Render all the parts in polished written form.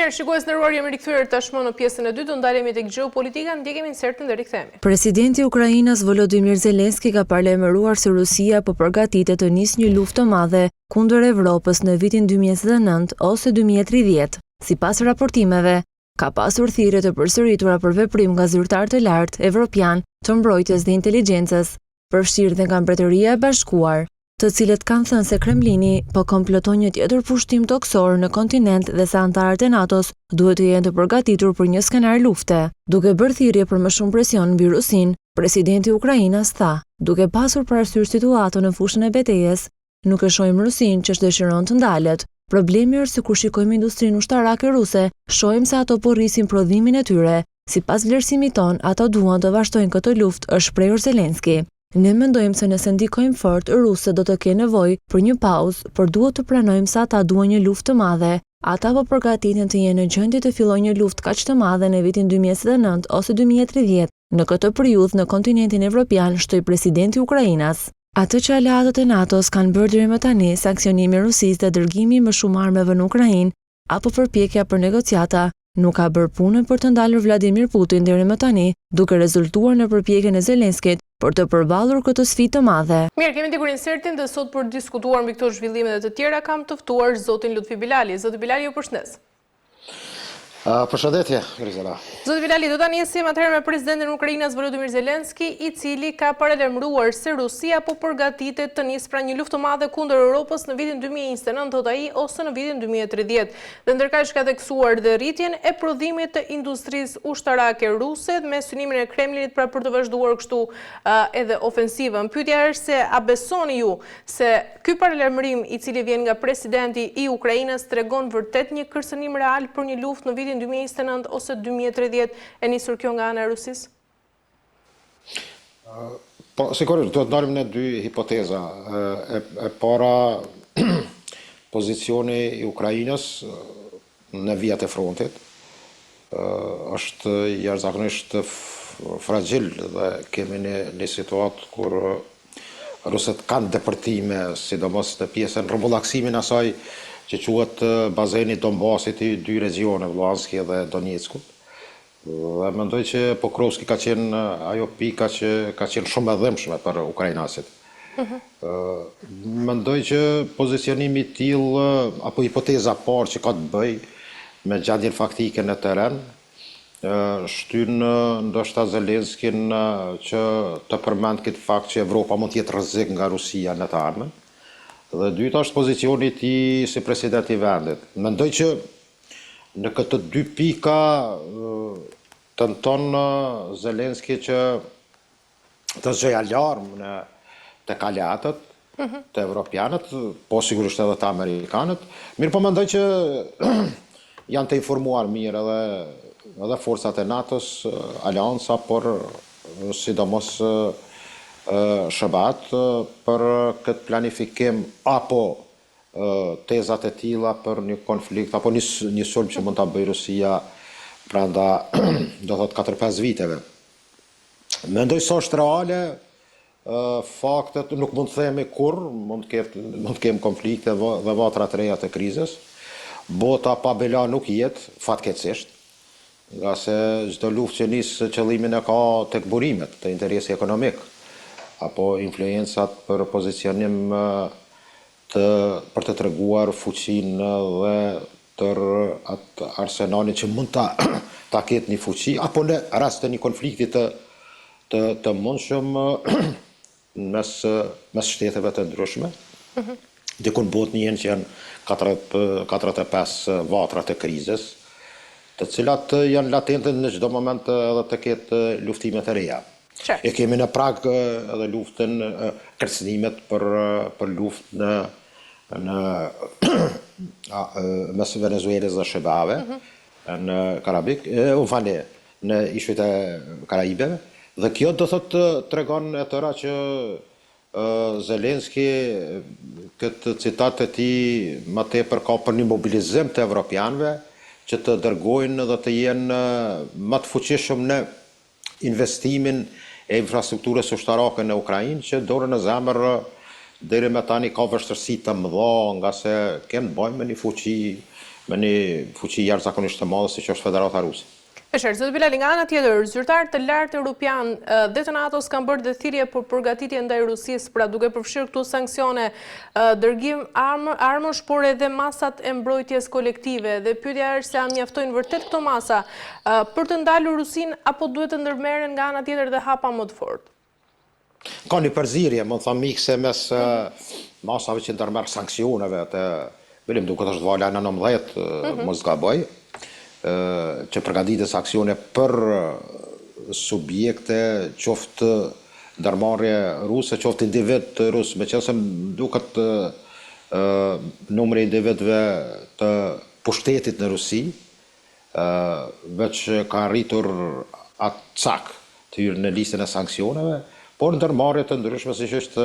Mirë, shikues nderuar, jemi rikthyer tashmë në pjesën e dytë, do ndalemi tek gjeopolitika, ndjekemi insertin dhe rikthehemi. Presidenti i Ukrainës Volodymyr Zelensky ka paralajmëruar se Rusia po përgatitet të nisë një luftë të madhe kundër Evropës në vitin 2029 ose 2030. Sipas raportimeve, ka pasur thirrje të përsëritura për veprim nga zyrtarë të lartë evropian të mbrojtjes dhe inteligjencës, përfshirë dhe nga Mbretëria e Bashkuar, të cilët kanë thënë se Kremlini po komploton një tjetër pushtim toksor në kontinent dhe se antarët e NATO-s duhet të jenë të përgatitur për një skenar lufte. Duke bërë thirrje për më shumë presion mbi Rusinë, presidenti i Ukrainës tha, duke pasur parasysh situatën në fushën e betejës, nuk e shohim Rusinë që dëshiron të ndalet. Problemi është se kur shikojmë industrinë ushtarake ruse, shohim se ato po rrisin prodhimin e tyre. Sipas vlerësimit ton, ata duan të vazhdojnë këtë luftë, është shprehur Zelensky. Ne mendojmë se nëse ndikojmë fort, rusët do të kenë nevojë për një pauzë, por duhet të pranojmë se ata duan një luftë të madhe. Ata po përgatiten të jenë në gjendje të fillojnë një luftë kaq të madhe në vitin 2029 ose 2030. Në këtë periudhë në kontinentin evropian, shtoi presidenti i Ukrainës. Atë që aleatët e NATO-s kanë bërë deri më tani, sanksionimi i Rusisë dhe dërgimi më shumë armëve në Ukrainë, apo përpjekja për negociata, nuk ka bërë punën për të ndalur Vladimir Putin deri më tani, duke rezultuar në përpjekjen e Zelenskit për të përballur këtë sfidë të madhe. Mirë, kemi ndjekur insertin dhe sot për diskutuar mbi këto zhvillime dhe të tjera kam të ftuar zotin Lutfi Bilali. Zoti Bilali, ju përshëndes. Përshëndetje, Grizela. Zoti Bilali, do ta nisim atëherë me presidentin e Ukrainës Volodymyr Zelensky, i cili ka paralajmëruar se Rusia po përgatitet të nisë pra një luftë të madhe kundër Europës në vitin 2029, thot ai, ose në vitin 2030. Dhe ndërkaq ka theksuar dhe rritjen e prodhimit të industrisë ushtarake ruse me synimin e Kremlinit pra për të vazhduar kështu edhe ofensivën. Pyetja është se a besoni ju se ky paralajmërim i cili vjen nga presidenti i Ukrainës tregon vërtet një kërcënim real për një luftë në vitin 2029 ose 2030 e nisur kjo nga ana e Rusisë? Po, sigurisht, do të ndalim në dy hipoteza. E para, pozicioni i Ukrainës në vijat e frontit është jashtëzakonisht fragil dhe kemi një situatë kur rusët kanë depërtime, sidomos në pjesën rrëmullaksimin asaj që quhet bazeni Donbasit i dy regioneve, Luhanski dhe Donetsku. Dhe mendoj që Pokrovski ka qenë ajo pika që ka qenë shumë e dhëmshme për ukrainasit. Mendoj që pozicionimi i tillë apo hipoteza parë që ka të bëj me gjendjen faktike në terren shtyn ndoshta Zelenskin që të përmend këtë fakt që Evropa mund të jetë rrezik nga Rusia në të ardhmen. Dhe dyta është pozicioni i tij si president i vendit. Mendoj që në këtë dy pika tenton Zelensky që të zgjojë alarm tek aleatët, të evropianët, po sigurisht edhe të amerikanët. Mirë, po mendoj që janë të informuar mirë edhe forcat e NATO-s, alianca, por sidomos SHBAT për këtë planifikim apo tezat e tilla për një konflikt apo një sulm që mund ta bëjë Rusia brenda do thot 4-5 viteve. Mendoj se është reale, faktet nuk mund të themi kur, mund të kem konflikte dhe vatra të reja të krizës. Bota pa bela nuk jetë, fatkeqësisht, nga se çdo luftë që nis qëllimin e ka tek burimet të interesi ekonomik apo influencat për pozicionim për të treguar fuqinë dhe tër atë arsenalin që mund ta ketë një fuqi, apo në rast të një konflikti të mundshëm mes shteteve të ndryshme. Dikun botë njën që janë 45 vatra të krizës, të cilat janë latente në çdo moment edhe të ketë luftime të reja. E kemi në prag edhe luftën, kërcënimet për luftë mes Venezuelës dhe Shqipëve në Karabik, në ishujt e Karajibeve. Dhe kjo do thot tregon e tëra që Zelensky këtë citat e tij më tepër ka për një mobilizim të evropianëve që të dërgojnë dhe të jenë më të fuqishëm në investimin e infrastrukturës ushtarake në Ukrainë, që dorën në zemër deri me tani ka vështirësi të mëdha, nga se kemë bëjmë me një fuqi me një fuqi jashtëzakonisht të madhe siç është Federata Ruse. E qartë, zoti Bilali, nga ana tjetër, zyrtarë të lartë europian dhe të NATO-s kanë bërë dhe thirrje për përgatitje ndaj Rusisë, pra duke përfshirë këtu sanksione, dërgim armësh, por edhe masat e mbrojtjes kolektive. Dhe pyetja është se a mjaftojnë vërtet këto masa për të ndalur Rusinë apo duhet të ndërmerren nga ana tjetër dhe hapa më të fortë? Ka një përzierje, më thënë mikse mes masave që ndërmerr sanksioneve të Bilim duket është vala 19, mos gaboj, që përgatitet aksione për subjekte, qoftë ndërmarrje ruse, qoftë individ rus, meqense duket numri i individëve të pushtetit në Rusi, veç ka arritur atë cak të hyrë në listën e sanksioneve, por ndërmarrje të ndryshme siç është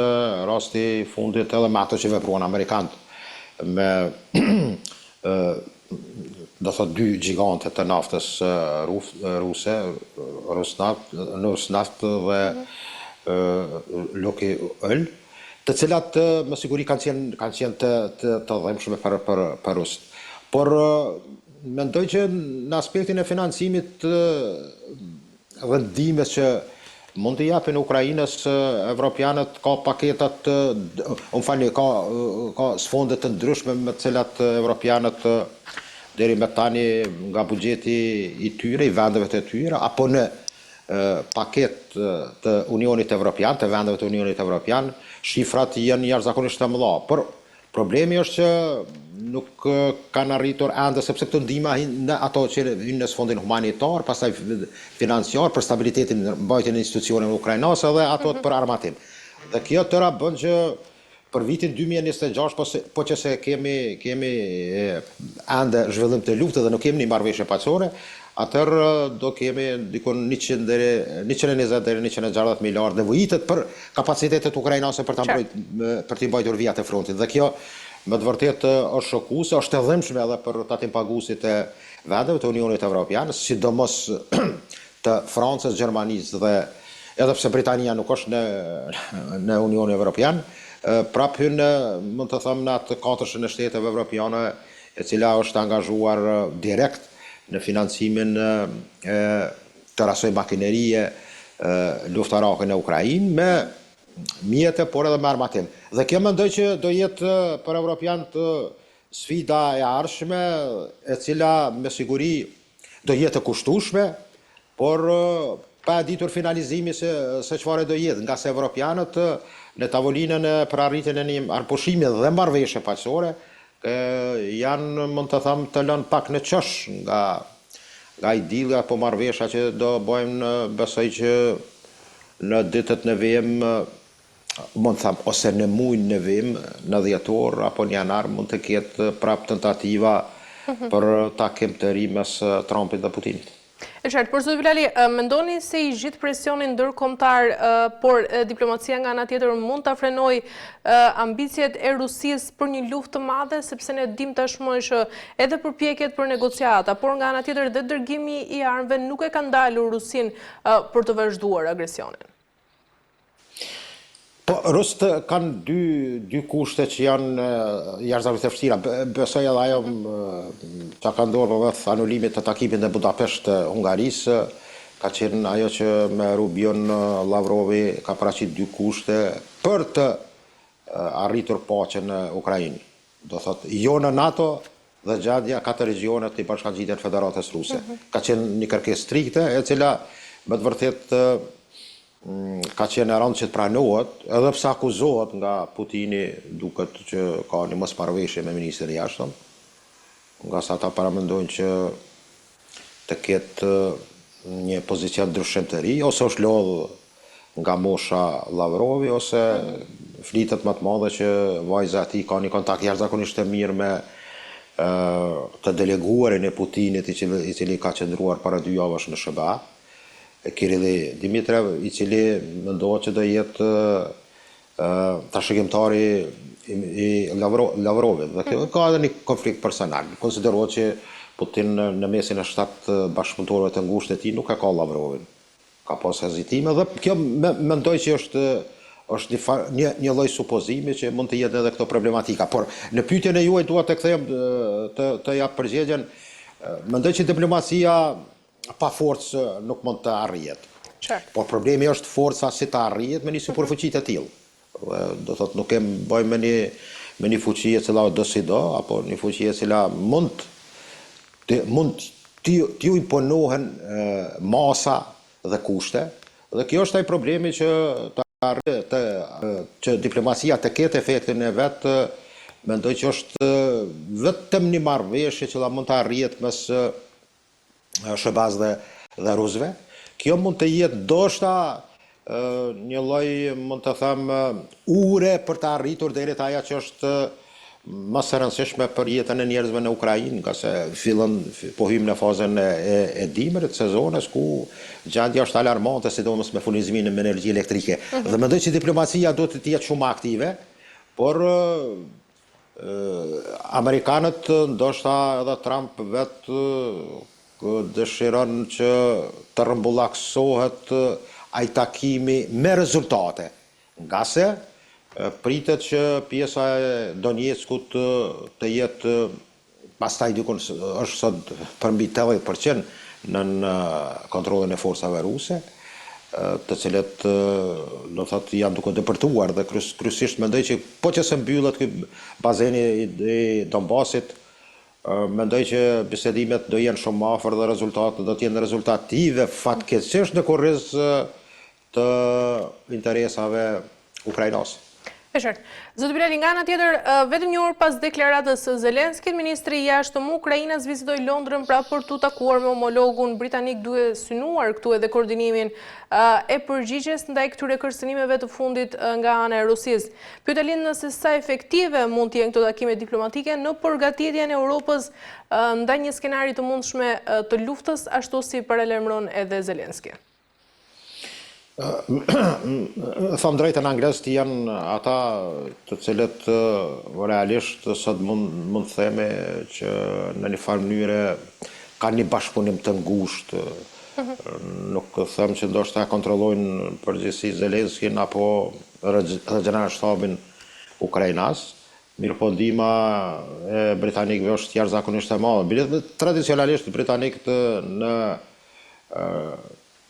rasti i fundit edhe me ato që vepruan amerikanët me do thot dy gjigante të naftës ruse, Rosneft dhe Lukoil, të cilat me siguri kanë qenë të dhëmshme për rusët. Por mendoj që në aspektin e financimit dhe ndihmës që mund të japin Ukrainës evropianët, ka paketat, ka sfonde të ndryshme me të cilat evropianët deri me tani nga buxheti i tyre, i vendeve të tyre, apo në paket të Unionit Evropian, të vendeve të Unionit Evropian, shifrat janë jashtëzakonisht të mëdha. Por problemi është që nuk kanë arritur ende, sepse këto ndihma në ato që hynë në sfondin humanitar, pastaj financiar, për stabilitetin mbajtjen e institucioneve ukrainase dhe ato për armatim. Dhe kjo tëra bën që për vitin 2026, po që se kemi ende zhvillim të luftë dhe nuk kemi një marrëveshje paqësore, atëherë do kemi dikon 120 deri 160 miliardë nevojitet për kapacitetet ukrainase për t'i mbajtur vijat e frontit. Dhe kjo me të vërtetë është shokuese, është e dhëmshme edhe për tatimpaguesit e vendeve të Unionit Evropian, sidomos të Francës, Gjermanisë dhe edhe pse Britania nuk është në Unionin Evropian, prap hynë, mund të thëmë, në atë 4 shteteve evropiane, e cila është angazhuar direkt në financimin të rasoj makinerie luftarake në Ukrainë me mjete, por edhe me armatim. Dhe kjo mendoj që do jetë për evropianët sfida e ardhshme, e cila me siguri do jetë e kushtueshme, por pa ditur finalizimi se çfarë do jetë, nga se evropianët në tavolinën për arritjen e një arpushimi dhe marrëveshje paqësore janë, mund të them, të lënë pak në çosh nga idilla apo marrëveshja që do bëjmë, besoj që në ditët në vim, mund të them, ose në muajin në vim, në dhjetor apo në janar, mund të ketë prap tentativa për takim të ri mes Trumpit dhe Putinit. E qartë, por zoti Bilali, mendoni se i gjithë presionin ndërkombëtar, por diplomacia nga ana tjetër mund ta frenojë ambicjet e Rusisë për një luftë të madhe, sepse ne dim tashmë që edhe përpjekjet për negociata, por nga ana tjetër dhe dërgimi i armëve nuk e ka ndalur Rusinë për të vazhduar agresionin. Po, rusët kanë dy kushte që janë jashtëzakonisht të vështira. Besoj edhe ajo që ka ndodhur rreth anulimit të takimit në Budapesht të Hungarisë, ka qenë ajo që me Rubion Lavrovi ka paraqit 2 kushte për të arritur paqen në Ukrainë. Do thotë, jo në NATO dhe gjatja 4 regionet të Bashkangjitur të Federatës Ruse. Ka qenë një kërkesë strikte, e cila me të vërtetë ka qenë e rëndë që të pranohet, edhe pse akuzohet nga Putini, duket që ka një mosmarrëveshje me ministrin e jashtëm, nga sa ata paramendojnë që të ketë një pozicion ndryshim të ri, ose është lodhur nga mosha Lavrovi, ose flitet më të madhe që vajza e tij ka një kontakt jashtëzakonisht të mirë me të deleguarin e Putinit, i cili ka qëndruar para 2 javësh në SBA, Kirili Dimitrev, i cili mendohet që do jetë trashëgimtari i Lavrovit. Dhe kjo ka edhe një konflikt personal. Konsiderohet që Putin në mesin e 7 bashkëpunëtorëve të ngushtë të tij nuk e ka Lavrovin. Ka pas hezitime dhe kjo mendoj që është është një lloj supozimi që mund të jetë edhe këto problematika. Por në pyetjen e juaj dua të kthehem të jap përgjigjen. Mendoj që diplomacia pa forcë nuk mund të arrihet. Por problemi është forca si të arrihet me një superfuqi të tillë. Do thotë nuk e bëjmë me një fuqi e cila do si do, apo një fuqi e cila mund t'ju imponohen masa dhe kushte, dhe kjo është ai problemi që që diplomacia të ketë efektin e vetë, mendoj që është vetëm një marrëveshje që mund të arrihet mes Shëbaz dhe rusëve. Kjo mund të jetë ndoshta një lloj, mund të them, ure për të arritur deri te ajo që është më së rëndësishme për jetën e njerëzve në Ukrainë, nga se po hyjmë në fazën e dimrit, sezones ku gjendja është alarmante, sidomos me furnizimin me energji elektrike. Dhe mendoj që diplomacia do të jetë shumë aktive, por amerikanët, ndoshta edhe Trump vetë dëshiron që të rrëmbullaksohet ai takimi me rezultate, nga se pritet që pjesa e Donjeckut të jetë, pastaj dikun është sot përmbi 80% në kontrollin e forcave ruse, të cilët do thotë janë duke depërtuar, dhe kryesisht mendoj që po që se mbyllet ky bazeni i Donbasit, mendoj që bisedimet do jenë shumë afër dhe rezultatet do të jenë rezultative, fatkeqësisht në kurriz të interesave ukrainase. E qartë. Zoti Bilali, nga ana tjetër, vetëm një orë pas deklaratës së Zelenskit, ministri i jashtëm Ukrainës vizitoi Londrën pra për t'u takuar me homologun britanik, duke synuar këtu edhe koordinimin e përgjigjes ndaj këtyre kërcënimeve të fundit nga ana e Rusisë. Pyetja lind nëse sa efektive mund të jenë këto takime diplomatike në përgatitjen e Europës ndaj një skenari të mundshme të luftës, ashtu si paralajmëron edhe Zelenski. Tham drejtën, anglezët janë ata të cilët realisht sot mund të themi që në një farë mënyre kanë një bashkëpunim të ngushtë. Nuk them që ndoshta kontrollojnë përgjithësi Zelenskin apo General Shtabin ukrainas, mirëpo ndihma e britanikëve është jashtëzakonisht e madhe. Tradicionalisht britanikët në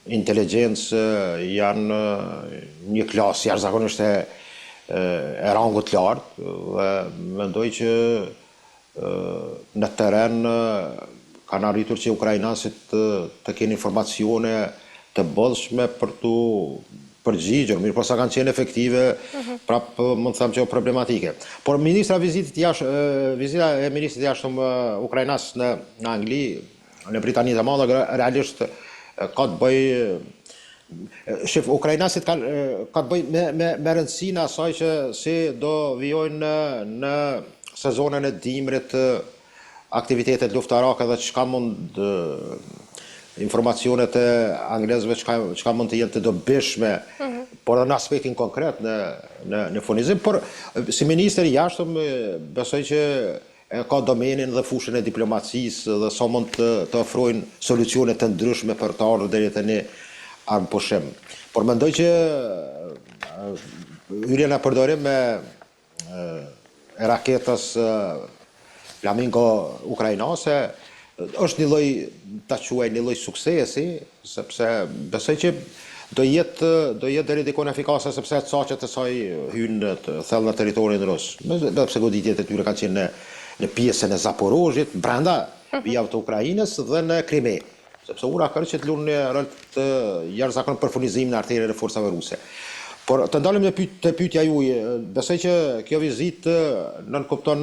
inteligencë janë një klasë jashtëzakonisht e rangut lartë, dhe mendoj që në terren kanë arritur që ukrainasit të kenë informacione të bollshme për t'u përgjigjur, mirë po sa kanë qenë efektive, prap mund të them që problematike. Por vizita e ministrit jashtëm ukrainas në Angli, në Britani të Madhe, realisht ka të bëj ukrainasit ka të bëj me rëndësinë asaj që si do vijojnë në sezonën e dimrit aktivitetet luftarake dhe çka mund informacionet e anglezëve çka mund të jenë të dobishme, por në aspektin konkret në furnizim. Por si ministër i jashtëm besoj që ka domenin dhe fushën e diplomacisë dhe sa mund të ofrojnë solucione të ndryshme për të ardhur deri te një armpushim. Por mendoj që hyrja në përdorim e raketës Flamingo ukrainase është një lloj, ta quaj një lloj suksesi, sepse besoj që do jetë deri diku efikase, sepse saqet e saj hynë thellë në territorin rus. Sepse goditjet e tyre kanë qenë në pjesën e Zaporozhit, brenda javë të Ukrainës dhe në Krime, sepse ura kërqet lunë një rol të jashtëzakonshëm për furnizimin e arterëve të forcave ruse. Por të ndalem te pyetja juaj, besoj që kjo vizitë nënkupton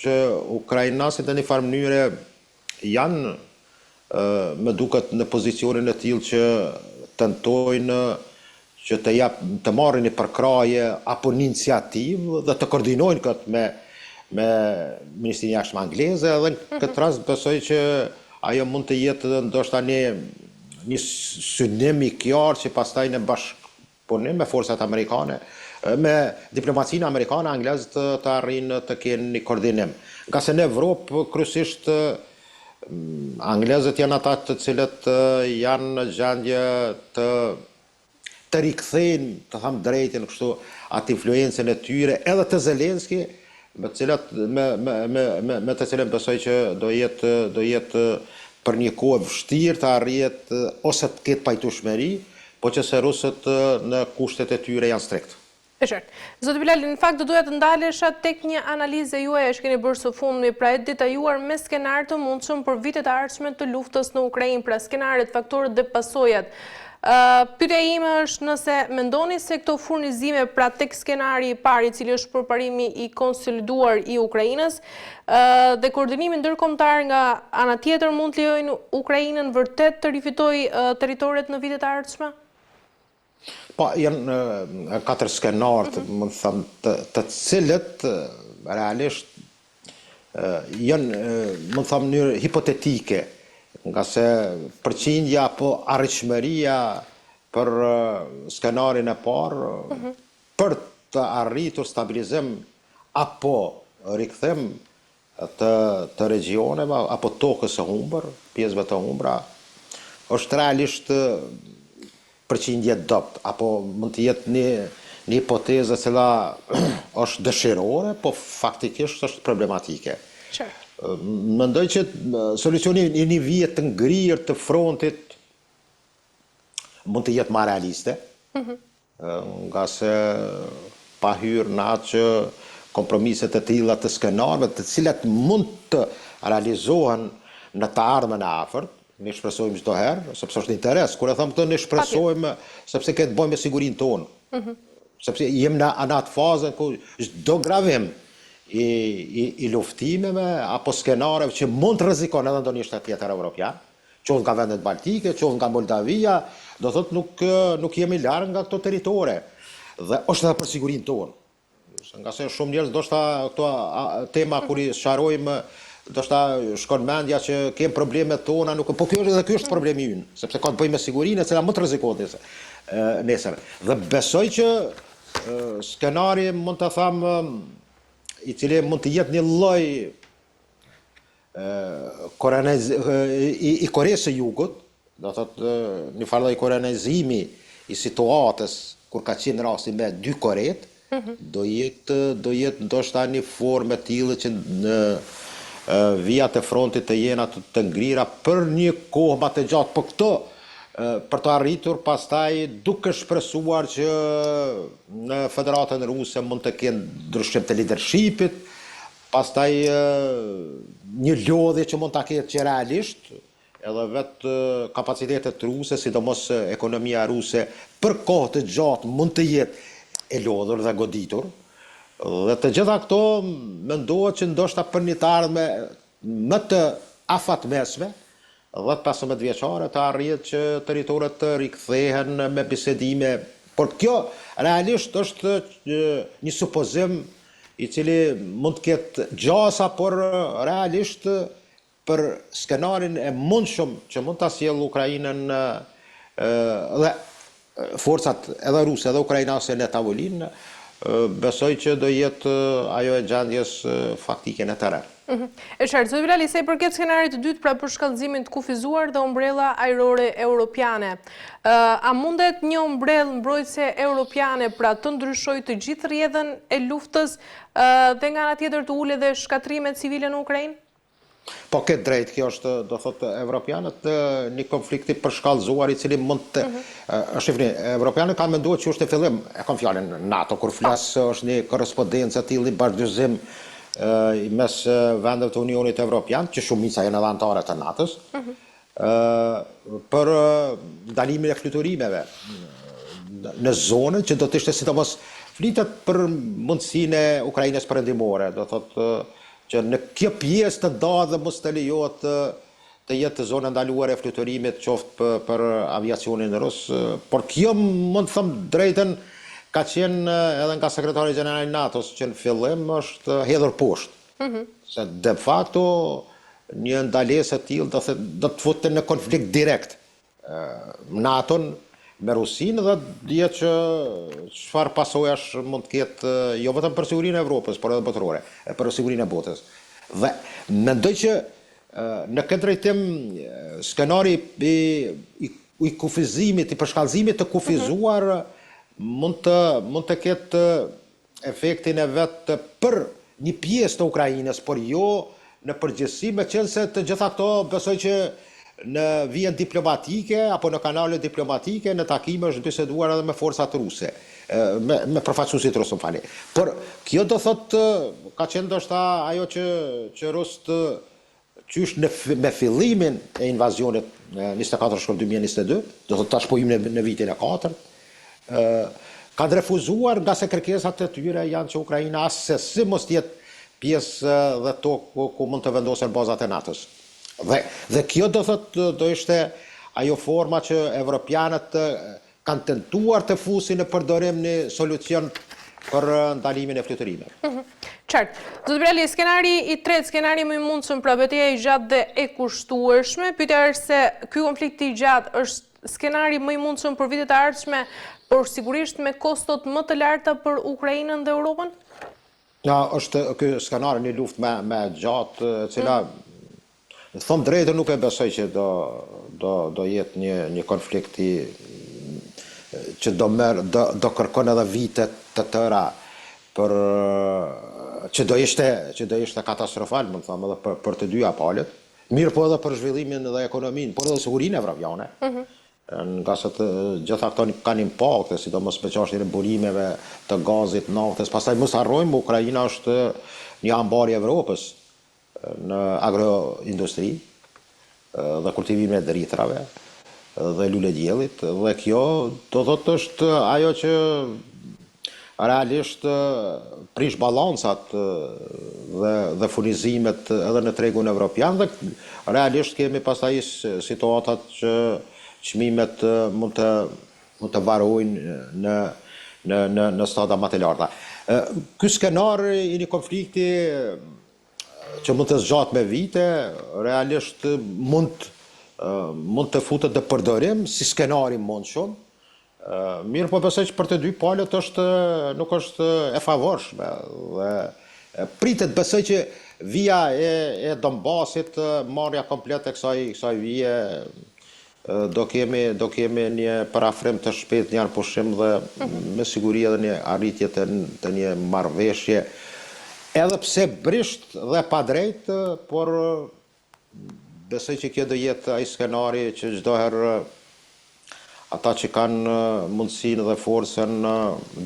që ukrainasit në një farë mënyre janë më duket në pozicionin e tillë që tentojnë që të marrin një përkraje apo një iniciativë dhe të koordinojnë këtë me Ministrinë e Jashtëm angleze, dhe në këtë rast besoj që ajo mund të jetë ndoshta një synim i qartë që pastaj në bashkëpunim me forcat amerikane, me diplomacinë amerikane, anglezët të arrijnë të kenë një koordinim. Nga se në Evropë kryesisht anglezët janë ata të cilët janë në gjendje të të rikthejnë, të tham drejtin, kështu, atë influencën e tyre, edhe të Zelenski, me të cilën besoj që do jetë për një kohë vështirë të arrijet ose të ketë pajtueshmëri, po që se rusët në kushtet e tyre janë strikt. E qartë. Zotë Bilal, në fakt do duhet të ndalesha tek një analizë juaj që keni bërë së fundmi, pra e detajuar me skenarë të mundshëm për vitet e ardhshme të luftës në Ukrainë, pra skenarët, faktorët dhe pasojat. Pyetja ime është nëse mendoni se këto furnizime pra tek skenari i parë, i cili është përparimi i konsoliduar i Ukrainës, dhe koordinimi ndërkombëtar nga ana tjetër mund të lejojnë Ukrainën vërtet të rifitojë territoret në vitet e ardhshme? Po, janë 4 skenarë, më thëmë, të cilët realisht janë, më thëmë, mënyrë hipotetike, nga se përqindja apo arritshmëria për skenarin e parë, për të arritur stabilizim apo rikthim të regioneve, apo tokës së humbur, pjesëve të humbura, është realisht përqindje dopt, apo mund të jetë një hipotezë e cila është dëshirore, po faktikisht është problematike. Mendoj që solucioni i një vjet të ngrirë të frontit mund të jetë më realiste, nga se pa hyrë në atë që kompromiset e tilla të skenarëve, të cilat mund të realizohen në të ardhmen e afërt, ne shpresojmë çdo herë, sepse është interes. Kur e them këtë, ne shpresojmë sepse këtë bëjmë me sigurinë tonë. Sepse jemi në atë fazën ku çdo gravim i luftimeve apo skenareve që mund të rrezikon edhe ndonjë shtet tjetër evropian, qoftë nga vendet baltike, qoftë nga Moldavia, do thotë nuk jemi larg nga këto territore. Dhe është edhe për sigurinë tonë. Nga se shumë njerëz ndoshta këto tema kur i sqarojmë, ndoshta shkon mendja që kem problemet tona, nuk, po ky është problemi ynë, sepse ka të bëjë me sigurinë e cila mund të rrezikohet nesër. Dhe besoj që skenari mund të them i cili mund të jetë një lloj i Koreas së Jugut, do thotë një farë lloj koreanizimi i situatës kur ka qenë rasti me 2 Koret, do jetë ndoshta një formë e tillë që në vijat e frontit të jena të ngrira për një kohë më të gjatë, po këto për të arritur pastaj duke shpresuar që në Federatën Ruse mund të kenë ndryshim të leadershipit, pastaj një lodhje që mund ta ketë që realisht edhe vetë kapacitetet ruse, sidomos ekonomia ruse për kohë të gjatë mund të jetë e lodhur dhe goditur. Dhe të gjitha këto mendohet që ndoshta për një të ardhme më të afatmesme, 10-15 vjeçare të arrihet që territoret të rikthehen me bisedime, por kjo realisht është një supozim i cili mund të ketë gjasa, por realisht për skenarin e mundshëm që mund ta sjellë Ukrainën dhe forcat edhe ruse edhe ukrainase në tavolinë, besoj që do jetë ajo e gjendjes faktike në terren. E qartë, Zotë Bilal, sa i përket skenarit të dytë pra për shkallëzimin të kufizuar dhe umbrella ajrore europiane, a mundet një umbrellë mbrojtëse europiane pra të ndryshojë të gjithë rrjedhën e luftës dhe nga ana tjetër të ulë dhe shkatrimet civile në Ukrainë? Po këtë drejt, kjo është, do thotë, evropianët një konflikti përshkallëzuar i cili mund të... Shifni, evropianët kanë menduar që është e fillim, e kam fjalën NATO, kur flas është një korrespondencë aty, një bashkëdyzim mes vendeve të Unionit Evropian, që shumica janë edhe anëtare të NATO-s, për ndalimin e fluturimeve në zonën që do të ishte sidomos flitet për mundësinë e Ukrainës perëndimore, do thotë që në kjo pjesë të dadhe mos të lejohet të jetë zonë ndaluar e fluturimit qoftë për aviacionin rus, por kjo mund të them drejtën ka qenë edhe nga sekretari gjenerali i NATO-s që në fillim është hedhur poshtë. Se de facto një ndalesë e tillë do të futte në konflikt direkt NATO-n me Rusinë dhe dihet që çfarë pasojash mund të ketë jo vetëm për sigurinë e Evropës, por edhe botërore, për sigurinë e botës. Dhe mendoj që në këtë drejtim skenari i kufizimit, i përshkallëzimit të kufizuar mund të ketë efektin e vetë për një pjesë të Ukrajinës, por jo në përgjithësi, me qenë se të gjitha këto besoj që në vijën diplomatike apo në kanale diplomatike në takime është biseduar edhe me forcat ruse, me përfaqësuesit rusë, më fali. Por kjo do thotë ka qenë ndoshta ajo që Rusët qysh me fillimin e invazionit 24 shkurt 2022, do thotë tash po im në vitin e 4, kanë refuzuar nga se kërkesat e tyre janë që Ukraina asë si mos tjetë pjesë dhe tokë ku mund të vendosen bazat e NATO-s. Dhe kjo do thotë do ishte ajo forma që evropianët kanë tentuar të fusin në përdorim një solucion për ndalimin e fluturimeve. Qartë. Zoti Birali, skenari i tretë, skenari më i mundshëm pra betejë e gjatë dhe e kushtueshme, pyetja është se ky konflikt i gjatë është skenari më i mundshëm për vitet e ardhshme, por sigurisht me kostot më të larta për Ukrainën dhe Europën? Ja, është ky skenar një luftë me gjatë, cila thom drejtë nuk e besoj që do jetë një konflikt që do kërkon edhe vite të tëra për që do ishte katastrofal, më thëmë, edhe për të dyja palët. Mirë po edhe për zhvillimin dhe ekonominë, por edhe sigurinë evropiane. Nga se të gjitha këto kanë impakte, sidomos me çështjen e burimeve të gazit, naftës. Pastaj mos harrojmë, Ukraina është një ambar i Evropës në agroindustri dhe kultivimin e dritrave dhe lulediellit, dhe kjo do thotë është ajo që realisht prish balancat dhe furnizimet edhe në tregun evropian, dhe realisht kemi pastaj situatat që çmimet mund të varojnë në stada më të larta. Ky skenar i një konflikti që mund të zgjat me vite, realisht mund të futet në përdorim si skenari mundshëm. Mirë po besoj që për të dy palët nuk është e favorshme, dhe pritet besoj që vija e Donbasit, marrja komplet e kësaj vije, do kemi një parafrim të shpejt, një pushim dhe me siguri edhe një arritje të një marrëveshje, edhe pse brisht dhe pa drejt, por besoj që kjo do jetë ai skenari që çdo herë ata që kanë mundësinë dhe forcën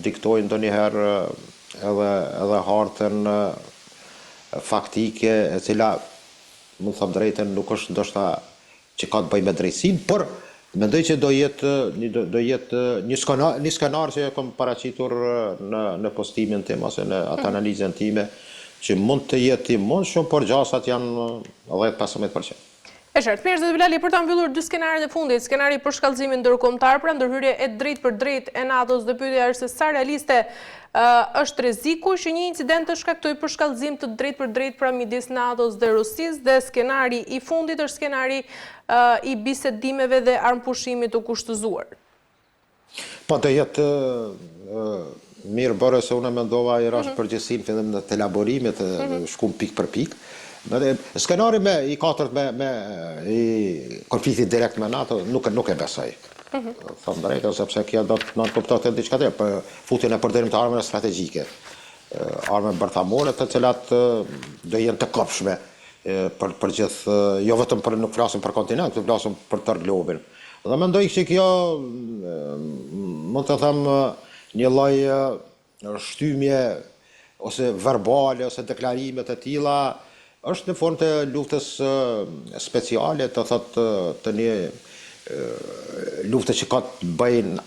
diktojnë ndonjëherë edhe hartën faktike, e cila, mund thëmë drejtën, nuk është ndoshta që ka të bëjë me drejtësinë, por mendoj që do jetë një skenar që e kam paraqitur në postimin tim ose në atë analizën time, që mund të jetë i mundshëm, por gjasat janë 10-15%. E qartë, mirë, zoti Bilali, për ta mbyllur dy skenaret e fundit, skenari për shkallëzimin ndërkombëtar, pra ndërhyrje e drejtë për drejtë e NATO-s, dhe pyetja është se sa realiste është rreziku që një incident të shkaktojë për shkallëzim të drejtë për drejtë pra midis NATO-s dhe Rusisë, dhe skenari i fundit është skenari i bisedimeve dhe armpushimit të kushtëzuar. Po të jetë mirë bërë se unë mendova i rash përgjithësinë fillim të elaborimit, shkum pik për pik. Skenari i katërt me konfliktin direkt me NATO nuk e besoj. Thëmë drejtë, sepse kjo do të nënkuptohet edhe diçka tjetër, për futjen e përdorim të armëve strategjike. Armë bërthamore të cilat do jenë të kopshme për gjithë, jo vetëm për nuk flasim për kontinent, nuk flasim për tërë globin. Dhe mendoj që kjo mund të them një lloj shtypje ose verbale ose deklarime të tilla është në formë të luftës speciale, të thotë të një lufte që ka të bëjnë,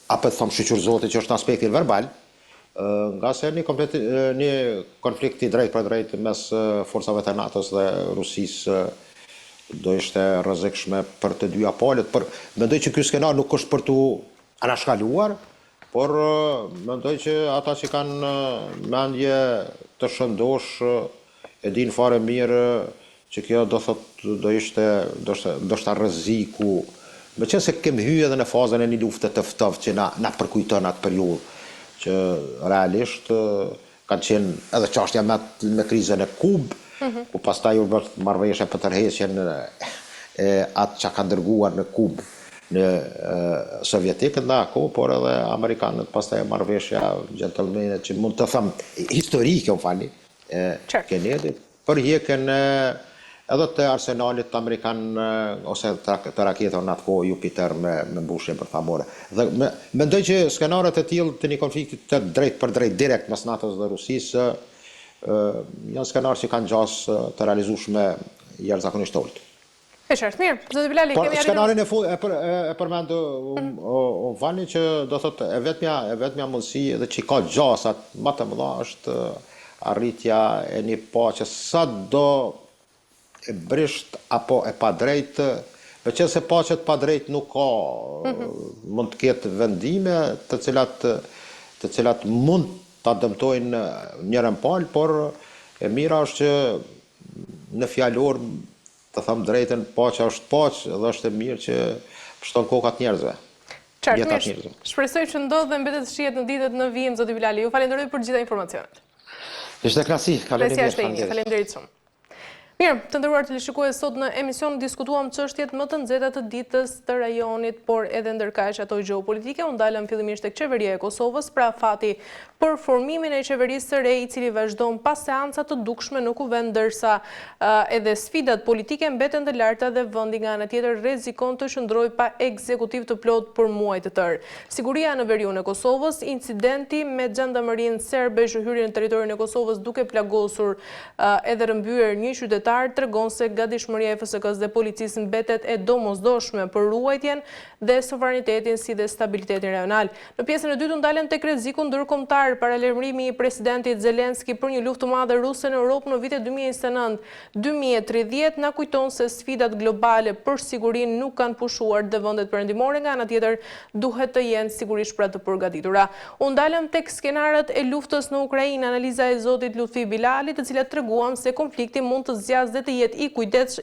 apo të them shoqërzoti që është në aspektin verbal, nga se një konflikt i drejt për drejt mes forcave të NATO-s dhe Rusisë do ishte rrezikshme për të dyja palët, por mendoj që ky skenar nuk është për tu anashkaluar, por mendoj që ata që kanë mendje të shëndosh e din fare mirë që kjo do ishte rreziku, me qenë se kemi hyrë edhe në fazën e një lufte të ftoftë që na përkujton atë periudhë, që realisht kanë qenë edhe çështja me krizën e Kubë, ku pastaj u bë marrëveshje për tërheqjen e atë që ka dërguar në Kubë në sovjetikët në ako, por edhe amerikanët pastaj marrëveshja gentlemanit që mund të them historike, Kennedy, për hjekën edhe të arsenalit amerikan ose të raketave në atë kohë Jupiter me mbushje bërthamore. Dhe mendoj që skenaret e tillë të një konflikti të drejt për drejt direkt mes NATO-s dhe Rusisë janë skenar që kanë gjasë të realizueshme jashtëzakonisht të ulët. E qartë, mirë. Zoti Bilali, kemi arritur. Skenarin e përmendu Vani që do thotë e vetmja mundësi edhe që ka gjasat më të mëdha është arritja e një paqe sa do e brisht apo e padrejt, meqense paqet padrejt nuk ka, mund të ketë vendime të cilat mund ta dëmtojnë njërin palë, por e mira është që në fjalor të them drejtën, paqja është paqë dhe është e mirë që shton kokat njerëzve. Qartë, mirë. Shpresoj që ndodh dhe mbetet shihet në ditët në vijim, zoti Bilali. Ju falenderoj për gjitha informacionet. Ishte knasi, faleminderit shumë. Mirë, të nderuar teleshikues, sot në emision diskutuam çështjet më të nxehta të ditës të rajonit, por edhe ndërkaq ato gjeopolitike. U ndalëm fillimisht tek qeveria e Kosovës, pra fati për formimin e qeverisë së re, i cili vazhdon pas seanca të dukshme në kuvend, ndërsa edhe sfidat politike mbeten të larta dhe vendi nga ana tjetër rrezikon të qëndrojë pa ekzekutiv të plot për muaj të tërë. Siguria në veriun e Kosovës, incidenti me xhandarmerinë serbe që hyri në territorin e Kosovës duke plagosur edhe rrëmbyer një qytetar, tregon se gatishmëria e FSK-s dhe policisë mbetet e domosdoshme për ruajtjen dhe sovranitetin si dhe stabilitetin rajonal. Në pjesën e dytë ndalen tek rreziku ndërkombëtar para lajmërimi i presidentit Zelenski për një luftë të madhe ruse në Europë në vitet 2029-2030 na kujton se sfidat globale për sigurinë nuk kanë pushuar dhe vendet perëndimore nga ana tjetër duhet të jenë sigurisht pra të përgatitura. U ndalëm tek skenarët e luftës në Ukrainë, analiza e zotit Lutfi Bilalit, të cilat treguan se konflikti mund të zgjasë dhe të jetë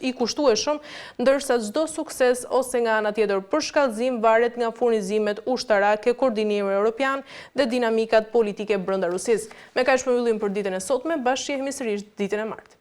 i kushtueshëm, ndërsa çdo sukses ose nga ana tjetër përshkallëzim varet nga furnizimet ushtarake, koordinimi evropian dhe dinamikat politike brenda Rusisë. Me kaq mbyllim për ditën e sotme, bashkë jemi sërish ditën e martë.